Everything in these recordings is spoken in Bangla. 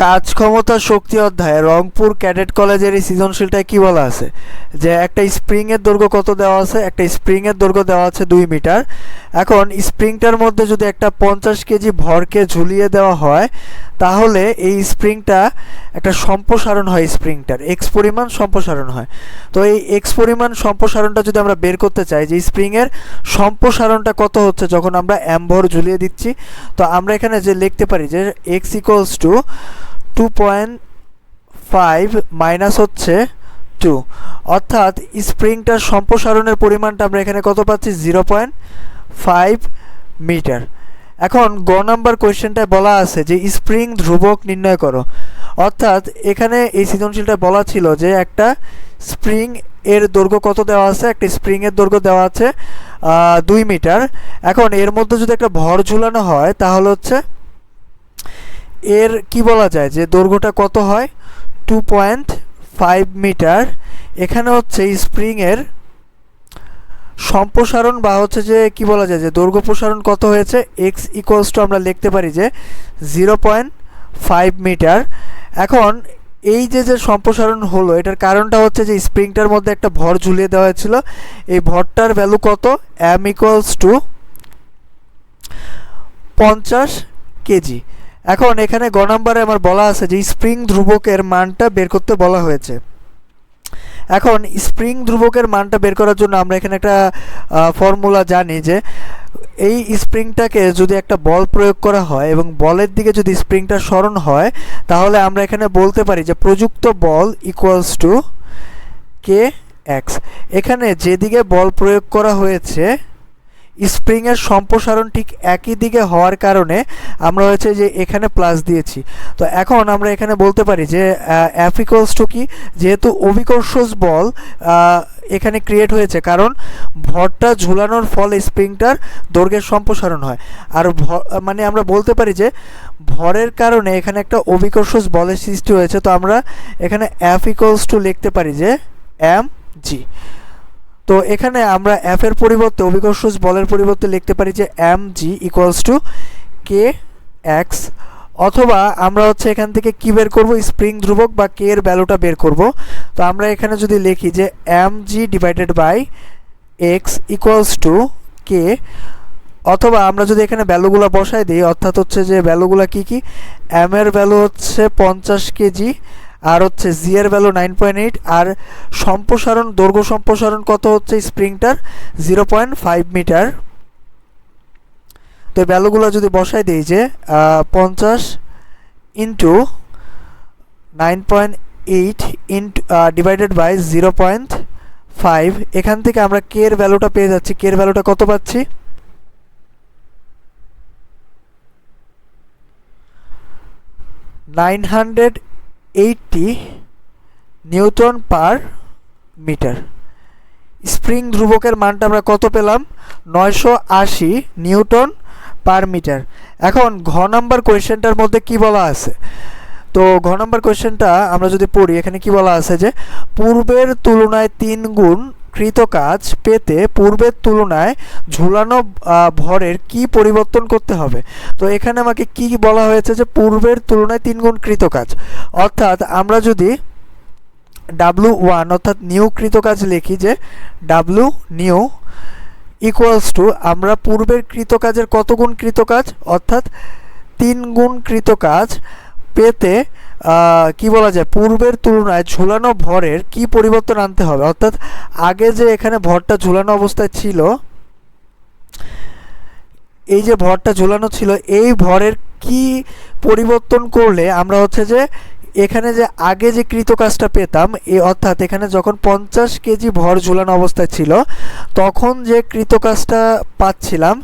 কাজ ক্ষমতা শক্তি অধ্যায়ে রংপুর ক্যাডেট কলেজের এই সৃজনশীলটায় কি বলা আছে যে একটা স্প্রিংয়ের দৈর্ঘ্য কত দেওয়া আছে, একটা স্প্রিংয়ের দৈর্ঘ্য দেওয়া আছে 2 মিটার। এখন স্প্রিংটার মধ্যে যদি একটা 50 কেজি ভরকে ঝুলিয়ে দেওয়া হয় তাহলে এই স্প্রিংটা একটা সম্প্রসারণ হয়, স্প্রিংটার এক্স পরিমাণ সম্প্রসারণ হয়। তো এই এক্স পরিমাণ সম্প্রসারণটা যদি আমরা বের করতে চাই যে স্প্রিংয়ের সম্প্রসারণটা কত হচ্ছে যখন আমরা এম ভর ঝুলিয়ে দিচ্ছি, তো আমরা এখানে যে লিখতে পারি যে এক্স ইকুয়ালস টু 2.5 মাইনাস হচ্ছে 2, অর্থাৎ স্প্রিংটার সম্প্রসারণের পরিমাণটা আমরা এখানে কত পাচ্ছি 0.5 মিটার। এখন গ নাম্বার কোয়েশ্চেনটায় বলা আছে যে স্প্রিং ধ্রুবক নির্ণয় করো, অর্থাৎ এখানে এই সৃজনশীলটা বলা ছিল যে একটা স্প্রিং এর দৈর্ঘ্য কত দেওয়া আছে, একটা স্প্রিংয়ের দৈর্ঘ্য দেওয়া আছে 2 মিটার। এখন এর মধ্যে যদি একটা ভর ঝুলানো হয় তাহলে হচ্ছে এর কি বলা যায় যে দৈর্ঘ্যটা কত হয় 2.5 মিটার। এখানে হচ্ছে স্প্রিংয়ের সম্প্রসারণ বা হচ্ছে যে কি বলা যায় যে দৈর্ঘ্য প্রসারণ কত হয়েছে, এক্স ইকুয়ালস টু আমরা লিখতে পারি যে 0.5 মিটার। এখন এই যে সম্প্রসারণ হলো এটার কারণটা হচ্ছে যে স্প্রিংটার মধ্যে একটা ভর ঝুলিয়ে দেওয়া হয়েছিল, এই ভরটার ভ্যালু কত এম ইকুয়ালস টু 50 কেজি। এখন এখানে গ নাম্বারে আমার বলা আছে যে স্প্রিং ধ্রুবকের মানটা বের করতে বলা হয়েছে। এখন স্প্রিং ধ্রুবকের মানটা বের করার জন্য আমরা এখানে একটা ফর্মুলা জানি যে এই স্প্রিংটাকে যদি একটা বল প্রয়োগ করা হয় এবং বলের দিকে যদি স্প্রিংটা সরণ হয় তাহলে আমরা এখানে বলতে পারি যে প্রযুক্ত বল ইকুয়ালস টু কে এক্স। এখানে যেদিকে বল প্রয়োগ করা হয়েছে স্প্রিংয়ের সম্প্রসারণ ঠিক একই দিকে হওয়ার কারণে আমরা হচ্ছে যে এখানে প্লাস দিয়েছি। তো এখন আমরা এখানে বলতে পারি যে এফ ইকুয়ালস টু কি, যেহেতু অভিকর্ষজ বল এখানে ক্রিয়েট হয়েছে কারণ ভরটা ঝুলানোর ফলে স্প্রিংটার দৈর্ঘ্যের সম্প্রসারণ হয়, আর মানে আমরা বলতে পারি যে ভরের কারণে এখানে একটা অভিকর্ষজ বলের সৃষ্টি হয়েছে। তো আমরা এখানে এফ ইকুয়ালস টু লিখতে পারি যে এম জি। তো এখানে আমরা এফ এর পরিবর্তে অভিকর্ষজ বলের পরিবর্তে লিখতে পারি যে M G equals to K X, অথবা আমরা হচ্ছে এখান থেকে কি বের করব স্প্রিং ধ্রুবক বা কে এর ভ্যালুটা বের করব। তো আমরা এখানে যদি লিখি যে M G divided by X equals to K, অথবা আমরা যদি এখানে ভ্যালুগুলো বসাই দিই অর্থাৎ হচ্ছে যে ভ্যালুগুলো কি কি, এম এর ভ্যালু হচ্ছে 50 কেজি আর হচ্ছে জি এর ভ্যালু 9.8 আর সম্প্রসারণ দৈর্ঘ্য সম্প্রসারণ কত হচ্ছে স্প্রিংটার 0.5 মিটার। তো ভ্যালুগুলো যদি বসাই দিই যে 50 ইন্টু 9.8 ইন্টু ডিভাইডেড বাই 0.5, এখান থেকে আমরা কে এর ভ্যালুটা পেয়ে যাচ্ছি। কে এর ভ্যালুটা কত পাচ্ছি 980 নিউটন পার মিটার। স্প্রিং ধ্রুবকের মানটা আমরা কত পেলাম 980 নিউটন পার মিটার। এখন ঘ নাম্বার কোয়েশ্চেনটার মধ্যে কি বলা আছে, তো ঘ নাম্বার কোয়েশ্চেনটা আমরা যদি পড়ি এখানে কি বলা আছে যে পূর্বের তুলনায় 3 গুণ কৃত কাজ পেতে পূর্বের তুলনায় ঝুলানো ভরের কি পরিবর্তন করতে হবে। তো এখানে আমাকে কি বলা হয়েছে যে পূর্বের তুলনায় 3 গুণ কৃত কাজ, অর্থাৎ আমরা যদি W1 অর্থাৎ নিউ কৃত কাজ লিখি যে W নিউ ইকুয়ালস টু আমরা পূর্বের কৃত কাজের কত গুণ কৃত কাজ অর্থাৎ 3 গুণ কৃত কাজ পেতে কি বলা যায় পূর্বের তুলনায় ঝুলানো ভরের কি পরিবর্তন আনতে হবে, অর্থাৎ আগে যে এখানে ভরটা ঝুলানো অবস্থায় ছিল, এই যে ভরটা ঝুলানো ছিল এই ভরের কি পরিবর্তন করলে আমরা হচ্ছে যে এখানে যে আগে যে কৃত কাজটা পেতাম অর্থাৎ এখানে যখন 50 কেজি ভর ঝুলানো অবস্থায় ছিল তখন যে কৃত কাজটা পাচ্ছিলাম,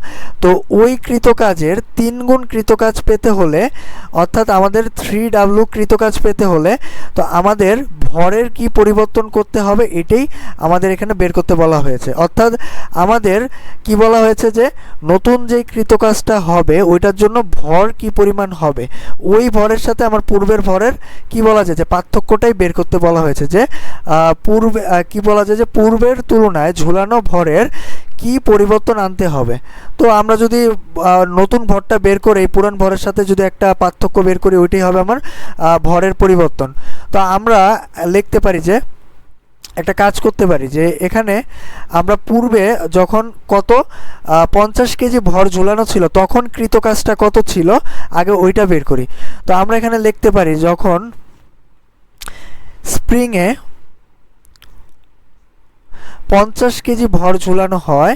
তো ওই কৃত কাজের 3 গুণ কৃত কাজ পেতে হলে অর্থাৎ আমাদের 3W কৃত কাজ পেতে হলে তো আমাদের ভরের কি পরিবর্তন করতে হবে এটাই আমাদের এখানে বের করতে বলা হয়েছে। অর্থাৎ আমাদের কি বলা হয়েছে যে নতুন যেই কৃত কাজটা হবে ওইটার জন্য ভর কি পরিমাণ হবে ওই ভরের সাথে আমার পূর্বের ভরের কি বলা যায় যে পার্থক্যটাই বের করতে বলা হয়েছে যে পূর্বে কি বলা যায় যে পূর্বের তুলনায় ঝুলানো ভরের কি পরিবর্তন আনতে হবে। তো আমরা যদি নতুন ভরটা বের করে এই পুরান ভরের সাথে যদি একটা পার্থক্য বের করি, ওইটাই হবে আমার ভরের পরিবর্তন। তো আমরা লিখতে পারি যে একটা কাজ করতে পারি যে এখানে আমরা পূর্বে যখন কত 50 কেজি ভর ঝুলানো ছিল তখন কৃত কাজটা কত ছিল আগে ওইটা বের করি। তো আমরা এখানে লিখতে পারি যখন স্প্রিংয়ে 50 কেজি ভর ঝুলানো হয়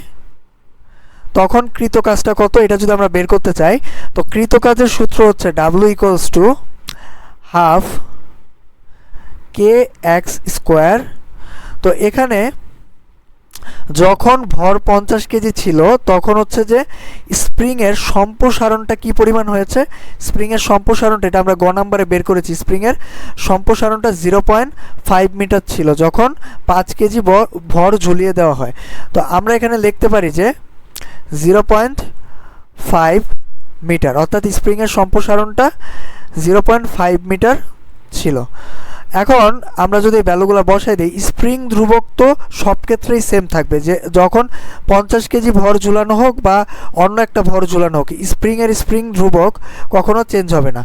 তখন কৃত কাজটা কত, এটা যদি আমরা বের করতে চাই তো কৃত কাজের সূত্র হচ্ছে W equals to half kx square. তো এখানে যখন ভর 50 কেজি ছিল তখন হচ্ছে যে স্প্রিংয়ের সম্প্রসারণটা কি পরিমাণ হয়েছে, স্প্রিংয়ের সম্প্রসারণটা এটা আমরা গ নাম্বারে বের করেছি। স্প্রিংয়ের সম্প্রসারণটা 0.5 মিটার ছিল যখন 5 কেজি ভর ঝুলিয়ে দেওয়া হয়। তো আমরা এখানে লিখতে পারি যে 0.5 মিটার, অর্থাৎ স্প্রিংয়ের সম্প্রসারণটা 0.5 মিটার ছিল। এখন আমরা যদি ভ্যালুগুলো বসাই দিই, স্প্রিং ধ্রুবক তো সব ক্ষেত্রেই সেম থাকবে, যে যখন 50 কেজি ভর ঝুলানো হোক বা অন্য একটা ভর ঝুলানো হোক স্প্রিংয়ের স্প্রিং ধ্রুবক কখনো চেঞ্জ হবে না।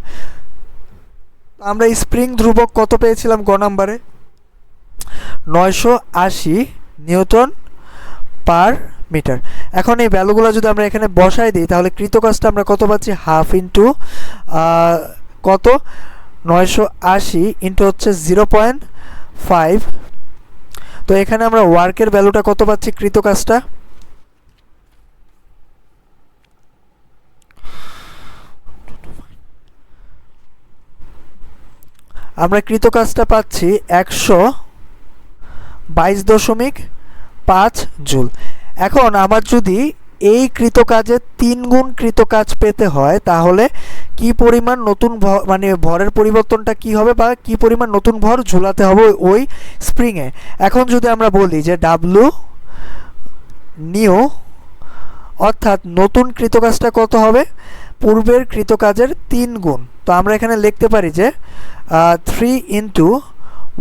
আমরা স্প্রিং ধ্রুবক কত পেয়েছিলাম গ নাম্বারে, 980 নিউটন পার মিটার। এখন এই ভ্যালুগুলো যদি আমরা এখানে বসাই দিই তাহলে কৃতকাজটা আমরা কত পাচ্ছি, হাফ ইন্টু কত 980 ইন্টু হচ্ছে 0.5। তো এখানে আমরা ওয়ার্কের ভ্যালুটা কত পাচ্ছি, কৃতকাজটা আমরা কৃতকাজটা পাচ্ছি 122.5 জুল। এখন আমার যদি এই কৃতকাজের 3 গুণ কৃতকাজ পেতে হয় তাহলে কি পরিমাণ নতুন মানে ভরের পরিবর্তনটা কি হবে বা কি পরিমাণ নতুন ভর ঝুলাতে হবে ওই স্প্রিংয়ে। এখন যদি আমরা বলি যে ডাব্লু নিউ, অর্থাৎ নতুন কৃতকাজটা কত হবে, পূর্বের কৃতকাজের 3 গুণ। তো আমরা এখানে লিখতে পারি যে 3 ইন্টু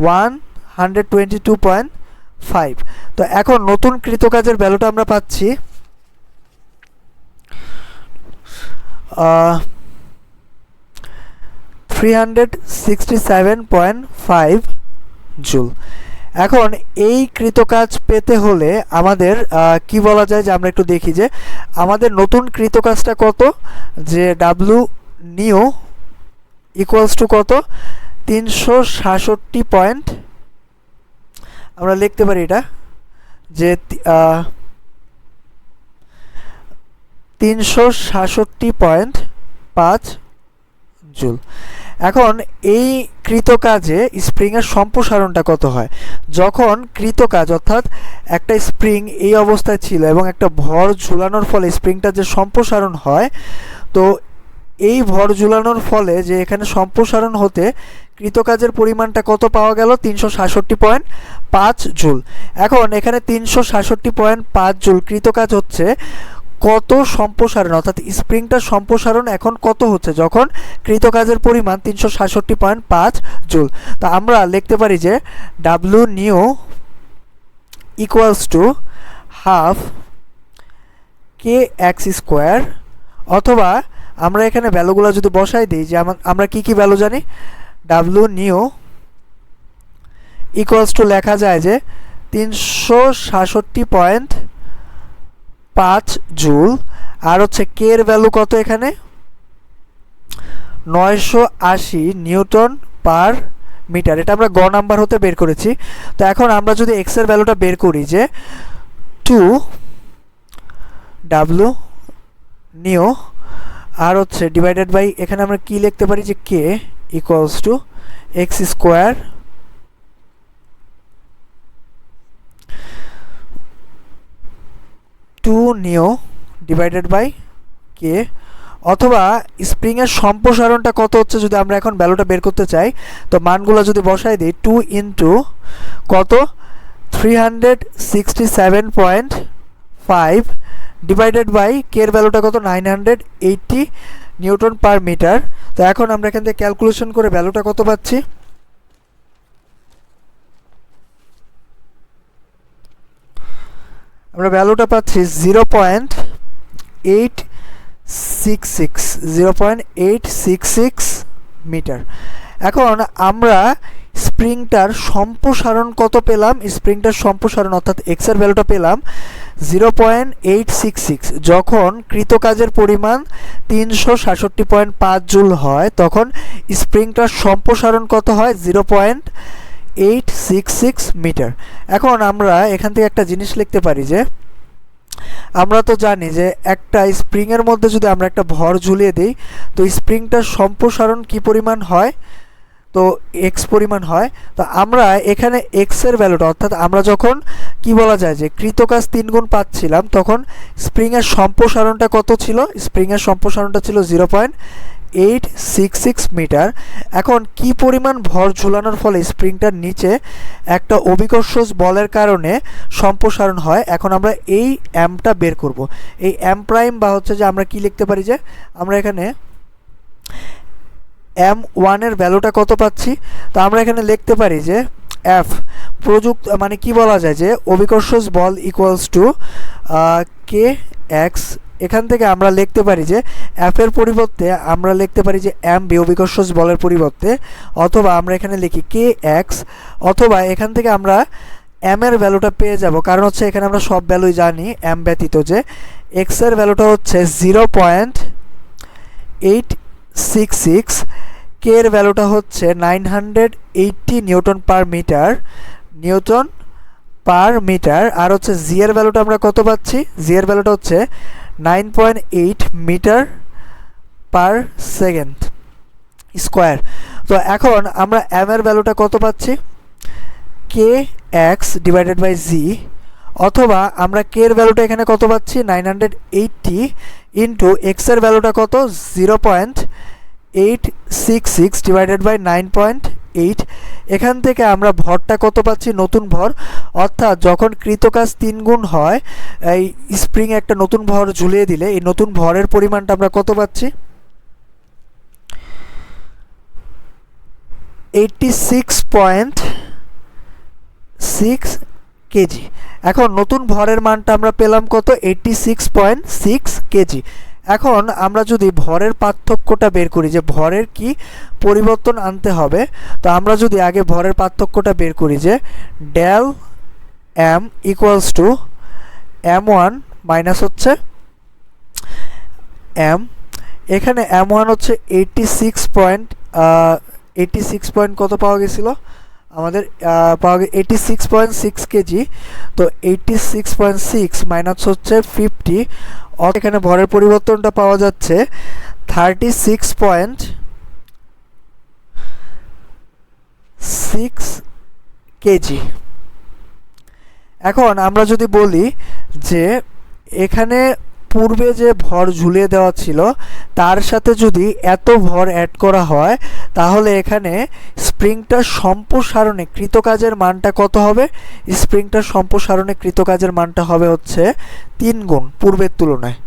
122.5। তো এখন নতুন কৃতকাজের ভ্যালুটা আমরা পাচ্ছি 367.5 জুল। এখন এই কৃতকাজ পেতে হলে আমাদের কি বলা যায়, যে আমরা একটু দেখি যে আমাদের নতুন কৃতকাজটা কত, যে ডাব্লু নিউ ইকুয়ালস টু কত 366 পয়েন্ট, আমরা লিখতে পারি এটা যে 366.5 জুল। এখন এই কৃতকাজে স্প্রিংয়ের সম্প্রসারণটা কত হয়, যখন কৃতকাজ অর্থাৎ একটা স্প্রিং এই অবস্থায় ছিল এবং একটা ভর ঝুলানোর ফলে স্প্রিংটা যে সম্প্রসারণ হয়, তো এই ভর ঝুলানোর ফলে যে এখানে সম্প্রসারণ হতে কৃতকাজের পরিমাণটা কত পাওয়া গেল, 366.5 জুল। এখন এখানে 366.5 জুল কৃতকাজ হচ্ছে কত সম্প্রসারণ, অর্থাৎ স্প্রিংটার সম্প্রসারণ এখন কত হচ্ছে যখন কৃতকাজের পরিমাণ 366.5 জুল। তো আমরা লিখতে পারি যে W new equals to half K x square, অথবা আমরা এখানে ভ্যালুগুলো যদি বসাই দিই যে আমরা কি কি ভ্যালু জানি, ডাব্লু নিউ ইকুয়ালস টু লেখা যায় যে 366.5 জুল, আর হচ্ছে কে এর ভ্যালু কত এখানে 980 নিউটন পার মিটার। এটা আমরা গ নাম্বার হতে বের করেছি। তো এখন আমরা যদি এক্স এর ভ্যালুটা বের করি যে 2 ডাব্লু নিউ আর হচ্ছে ডিভাইডেড বাই, এখানে আমরা কি লিখতে পারি যে K equals to X square to new divided by K, অথবা স্প্রিংয়ের সম্প্রসারণটা কত হচ্ছে যদি আমরা এখন ভ্যালুটা বের করতে চাই তো মানগুলো যদি বসাই দিই 2 ইন্টু কত 367.5 ডিভাইডেড বাই কে এর ভ্যালুটা কত 980 নিউটন পার মিটার। তো এখন আমরা এখান থেকে ক্যালকুলেশন করে ভ্যালুটা কত পাচ্ছি, আমরা ভ্যালুটা পাচ্ছি 0.866 মিটার। এখন আমরা স্প্রিংটার সম্প্রসারণ কত পেলাম? স্প্রিংটার সম্প্রসারণ অর্থাৎ এক্সের ভ্যালুটা পেলাম 0.866। যখন কৃতকাজের পরিমাণ 367.5 জুল হয় তখন স্প্রিংটার সম্প্রসারণ কত হয়? 0.866 মিটার। এখন আমরা এখান থেকে একটা জিনিস লিখতে পারি যে আমরা তো জানি যে একটা স্প্রিংয়ের মধ্যে যদি আমরা একটা ভর ঝুলিয়ে দিই তো স্প্রিংটার সম্প্রসারণ কি পরিমাণ হয়? তো এক্স পরিমাণ হয়। তো আমরা এখানে এক্সের ভ্যালুটা অর্থাৎ আমরা যখন কি বলা যায় যে কৃতকাজ 3 গুণ পাচ্ছিলাম তখন স্প্রিংয়ের সম্প্রসারণটা কত ছিল? স্প্রিংয়ের সম্প্রসারণটা ছিল 0.866 মিটার। এখন কি পরিমাণ ভর ঝুলানোর ফলে স্প্রিংটার নিচে একটা অভিকর্ষজ বলের কারণে সম্প্রসারণ হয়? এখন আমরা এই এমটা বের করব। এই এম প্রাইম বা হচ্ছে যে আমরা কি লিখতে পারি যে আমরা এখানে M1 এর ভ্যালুটা কত পাচ্ছি? তো আমরা এখানে লিখতে পারি যে F প্রযুক্ত মানে কি বলা যায় যে অভিকর্ষজ বল ইকুয়ালস টু কে এক্স। এখান থেকে আমরা লিখতে পারি যে F এর পরিবর্তে আমরা লিখতে পারি যে এম বি অভিকর্ষজ বলের পরিবর্তে, অথবা আমরা এখানে লিখি কে এক্স, অথবা এখান থেকে আমরা এম এর ভ্যালুটা পেয়ে যাব। কারণ হচ্ছে এখানে আমরা সব ভ্যালুই জানি এম ব্যতীত, যে এক্স এর ভ্যালুটা হচ্ছে 0.866, কে এর ভ্যালুটা হচ্ছে 980 নিউটন পার মিটার, আর হচ্ছে জি এর ভ্যালুটা আমরা কত পাচ্ছি? জি এর ভ্যালুটা হচ্ছে 9.8 মিটার পার সেকেন্ড স্কোয়ার। তো এখন আমরা এম এর ভ্যালুটা কত পাচ্ছি? কে এক্স ডিভাইডেড বাই জি, অথবা আমরা কে এর ভ্যালুটা এখানে কত পাচ্ছি? 980 ইন্টু এক্স এর ভ্যালুটা কত? 0.866 ডিভাইডেড বাই 9.8। এখান থেকে আমরা ভরটা কত পাচ্ছি? নতুন ভর। অর্থাৎ যখন কৃতকাজ 3 গুণ হয় এই স্প্রিং একটা নতুন ভর ঝুলিয়ে দিলে এই নতুন ভরের পরিমাণটা আমরা কত পাচ্ছি? 86.6 কেজি। এখন নতুন ভরের মানটা আমরা পেলাম কত? 86.6 কেজি। এখন আমরা যদি ভরের পার্থক্যটা বের করি যে ভরের কি পরিবর্তন আনতে হবে, তো আমরা যদি আগে ভরের পার্থক্যটা বের করি যে del M equals to M1 minus হচ্ছে এম, এখানে M1 হচ্ছে 86 পয়েন্ট কত পাওয়া গেছিল আমাদের? পাওয়া গে 86.6 কেজি। তো 86.6 মাইনাস হচ্ছে 50, এখানে ভরের পরিবর্তনটা পাওয়া যাচ্ছে 36.6 কেজি। এখন আমরা যদি বলি যে এখানে পূর্বে যে ভর ঝুলিয়ে দেওয়া ছিল তার সাথে যদি এত ভর অ্যাড করা হয় তাহলে এখানে স্প্রিংটার সম্প্রসারণে কৃতকাজের মানটা কত হবে? স্প্রিংটার সম্প্রসারণে কৃতকাজের মানটা হবে হচ্ছে 3 গুণ পূর্বের তুলনায়।